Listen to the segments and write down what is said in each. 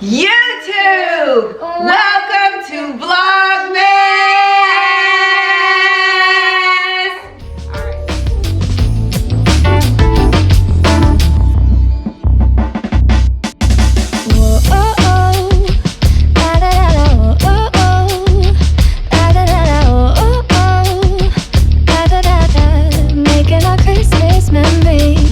YouTube! Welcome to Vlogmas! Making our Christmas memories.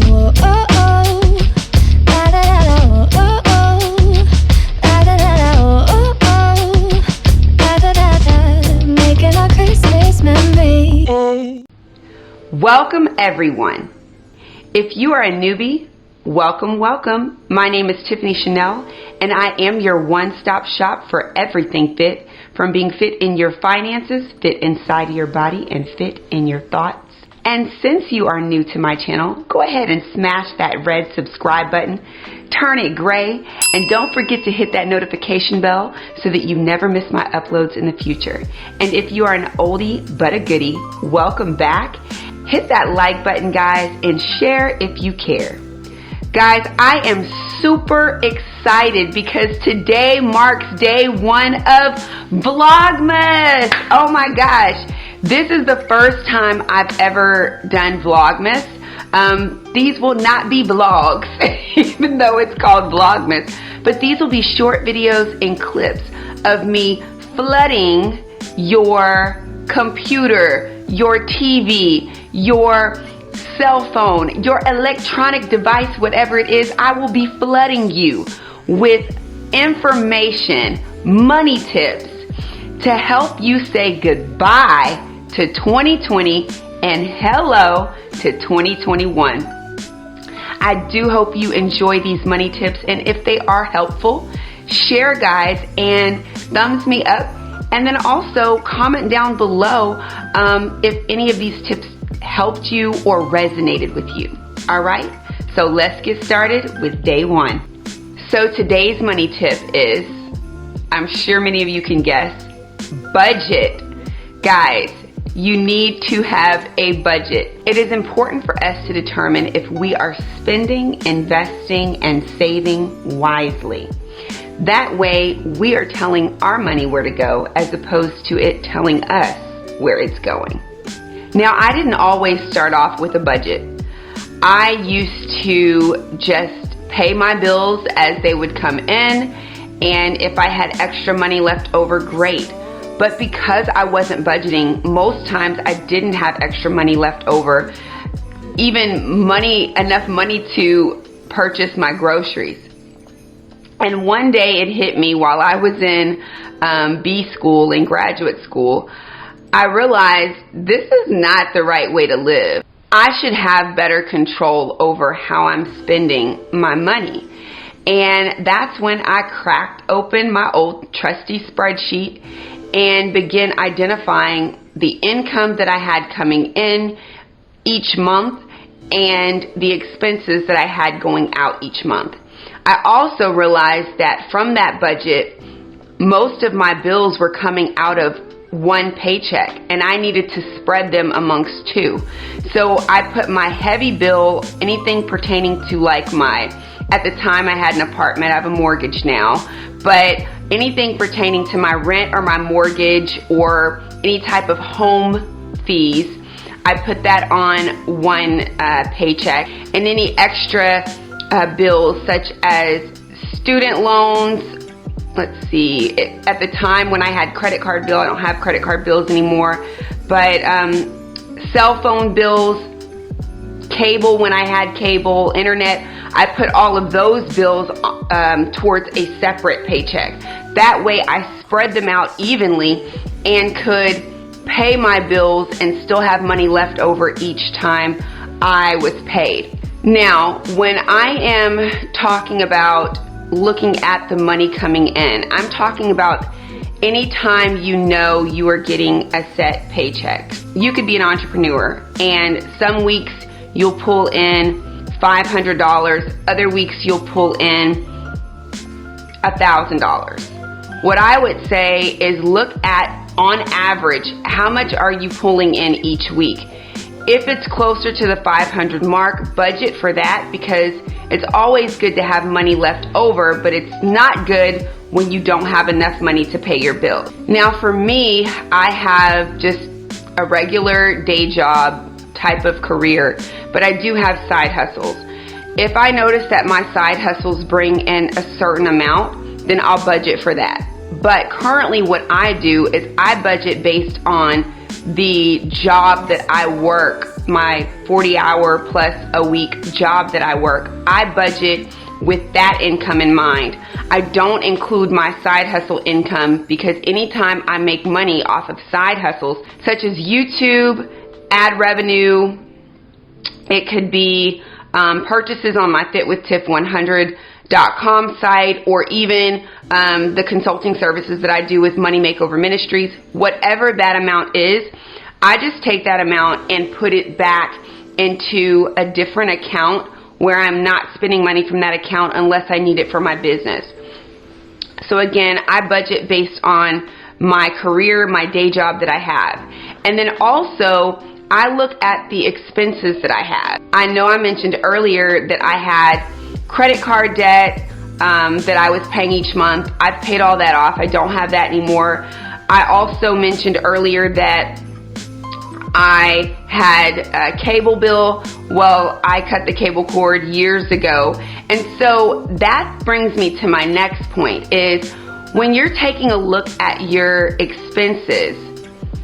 Welcome everyone. If you are a newbie, welcome, welcome. My name is Tiffany Chanell and I am your one-stop shop for everything fit, from being fit in your finances, fit inside of your body, and fit in your thoughts. And since you are new to my channel, go ahead and smash that red subscribe button, turn it gray, and don't forget to hit that notification bell so that you never miss my uploads in the future. And if you are an oldie but a goodie, welcome back. Hit that like button, guys, and share if you care. Guys, I am super excited because today marks day one of Vlogmas. Oh my gosh. This is the first time I've ever done Vlogmas. These will not be vlogs, even though it's called Vlogmas, but these will be short videos and clips of me flooding your computer, your TV, your cell phone, your electronic device, whatever it is. I will be flooding you with information, money tips to help you say goodbye to 2020 and hello to 2021. I do hope you enjoy these money tips, and if they are helpful, share, guys, and thumbs me up, and then also comment down below if any of these tips helped you or resonated with you. All right, so let's get started with day one. So today's money tip is, I'm sure many of you can guess, budget. Guys, you need to have a budget. It is important for us to determine if we are spending, investing, and saving wisely. That way, we are telling our money where to go as opposed to it telling us where it's going. Now, I didn't always start off with a budget. I used to just pay my bills as they would come in, and if I had extra money left over, great. But because I wasn't budgeting, most times I didn't have extra money left over, even enough money to purchase my groceries. And one day it hit me while I was in B school, in graduate school. I realized this is not the right way to live. I should have better control over how I'm spending my money. And that's when I cracked open my old trusty spreadsheet and began identifying the income that I had coming in each month and the expenses that I had going out each month. I also realized that from that budget, most of my bills were coming out of one paycheck, and I needed to spread them amongst two. So I put my heavy bill, anything pertaining to like at the time I had an apartment, I have a mortgage now, but anything pertaining to my rent or my mortgage or any type of home fees, I put that on one paycheck. And any extra bills such as student loans, let's see, at the time when I had credit card bill, I don't have credit card bills anymore, but cell phone bills, cable when I had cable, internet, I put all of those bills towards a separate paycheck. That way I spread them out evenly and could pay my bills and still have money left over each time I was paid. Now, when I am talking about looking at the money coming in, I'm talking about anytime you know you are getting a set paycheck. You could be an entrepreneur, and some weeks you'll pull in $500, other weeks you'll pull in $1,000. What I would say is look at, on average, how much are you pulling in each week? If it's closer to the 500 mark, budget for that, because it's always good to have money left over, but it's not good when you don't have enough money to pay your bills. Now for me, I have just a regular day job type of career, but I do have side hustles. If I notice that my side hustles bring in a certain amount, then I'll budget for that. But currently what I do is I budget based on the job that I work, my 40-hour plus a week job that I work. I budget with that income in mind. I don't include my side hustle income, because anytime I make money off of side hustles, such as YouTube, ad revenue, it could be purchases on my FitWithTiff100.com site, or even the consulting services that I do with Makeover Ministries. Whatever that amount is, I just take that amount and put it back into a different account where I'm not spending money from that account unless I need it for my business. So again, I budget based on my career, my day job that I have. And then also, I look at the expenses that I have. I know I mentioned earlier that I had credit card debt that I was paying each month. I've paid all that off. I don't have that anymore. I also mentioned earlier that I had a cable bill. Well, I cut the cable cord years ago. And so that brings me to my next point, is when you're taking a look at your expenses,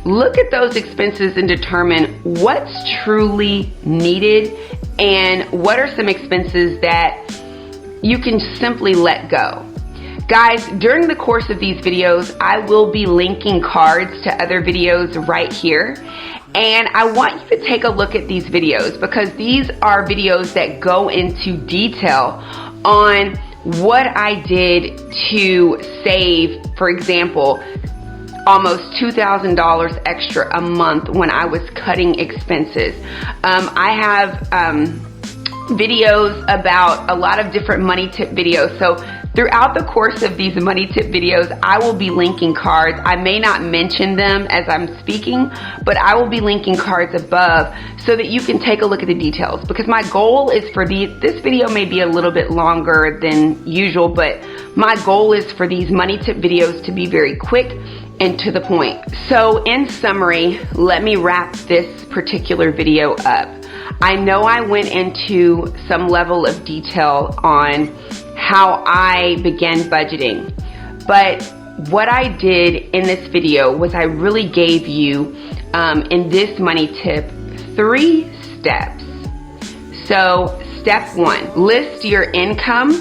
look at those expenses and determine what's truly needed and what are some expenses that you can simply let go. Guys, during the course of these videos, I will be linking cards to other videos right here. And I want you to take a look at these videos, because these are videos that go into detail on what I did to save, for example, almost $2,000 extra a month when I was cutting expenses. I have videos about a lot of different money tip videos. So throughout the course of these money tip videos, I will be linking cards. I may not mention them as I'm speaking, but I will be linking cards above so that you can take a look at the details, because my goal is for this video may be a little bit longer than usual, but my goal is for these money tip videos to be very quick and to the point. So in summary, let me wrap this particular video up. I know I went into some level of detail on how I began budgeting, but what I did in this video was I really gave you, in this money tip, 3 steps. So step 1, list your income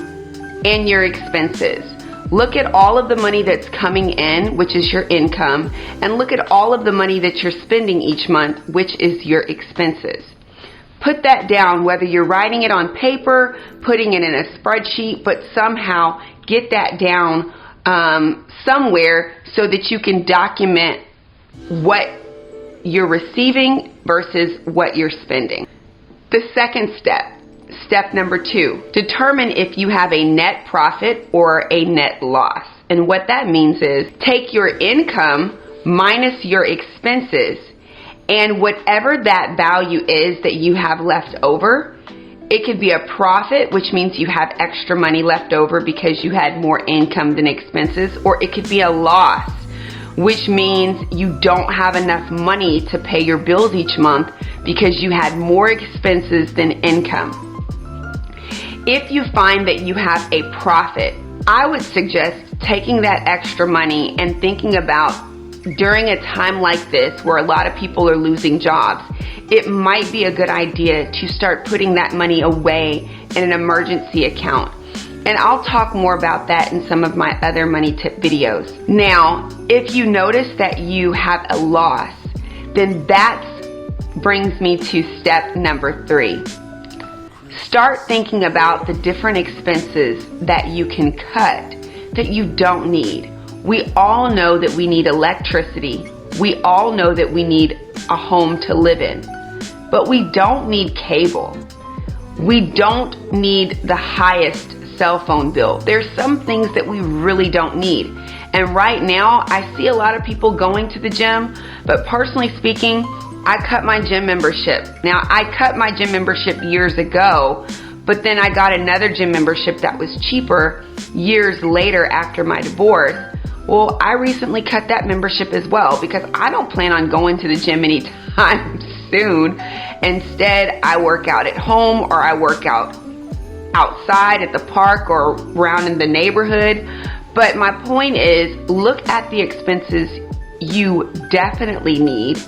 and your expenses. Look at all of the money that's coming in, which is your income, and look at all of the money that you're spending each month, which is your expenses. Put that down, whether you're writing it on paper, putting it in a spreadsheet, but somehow get that down somewhere so that you can document what you're receiving versus what you're spending. The second step, step number 2, determine if you have a net profit or a net loss. And what that means is take your income minus your expenses, and whatever that value is that you have left over, it could be a profit, which means you have extra money left over because you had more income than expenses, or it could be a loss, which means you don't have enough money to pay your bills each month because you had more expenses than income. If you find that you have a profit, I would suggest taking that extra money and thinking about, during a time like this where a lot of people are losing jobs, it might be a good idea to start putting that money away in an emergency account. And I'll talk more about that in some of my other money tip videos. Now, if you notice that you have a loss, then that brings me to step number 3. Start thinking about the different expenses that you can cut that you don't need. We all know that we need electricity. We all know that we need a home to live in. But we don't need cable. We don't need the highest cell phone bill. There's some things that we really don't need. And right now, I see a lot of people going to the gym, but personally speaking, I cut my gym membership. Now, I cut my gym membership years ago, but then I got another gym membership that was cheaper years later after my divorce. Well, I recently cut that membership as well because I don't plan on going to the gym anytime soon. Instead, I work out at home, or I work out outside at the park or around in the neighborhood. But my point is, look at the expenses you definitely need.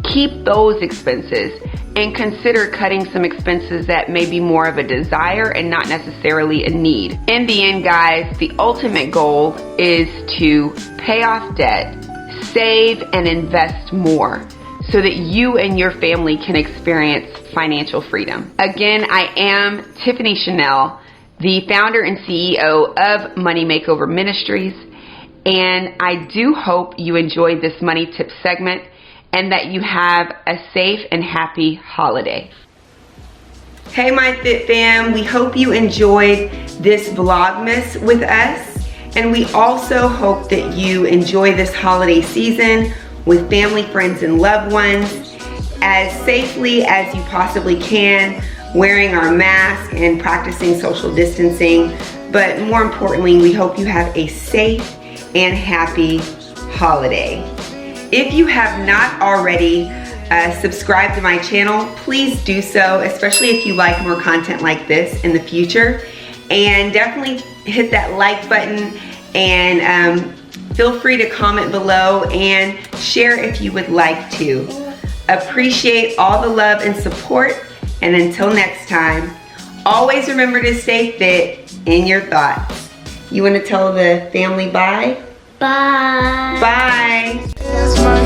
Keep those expenses and consider cutting some expenses that may be more of a desire and not necessarily a need. In the end, guys, the ultimate goal is to pay off debt, save, and invest more so that you and your family can experience financial freedom. Again, I am Tiffany Chanell, the founder and CEO of Money Makeover Ministries, and I do hope you enjoyed this money tip segment and that you have a safe and happy holiday. Hey, my Fit Fam, we hope you enjoyed this Vlogmas with us, and we also hope that you enjoy this holiday season with family, friends, and loved ones as safely as you possibly can, wearing our mask and practicing social distancing. But more importantly, we hope you have a safe and happy holiday. If you have not already subscribed to my channel, please do so, especially if you like more content like this in the future. And definitely hit that like button, and feel free to comment below and share if you would like to. Appreciate all the love and support, and until next time, always remember to stay fit in your thoughts. You want to tell the family bye? Bye. Bye. That's my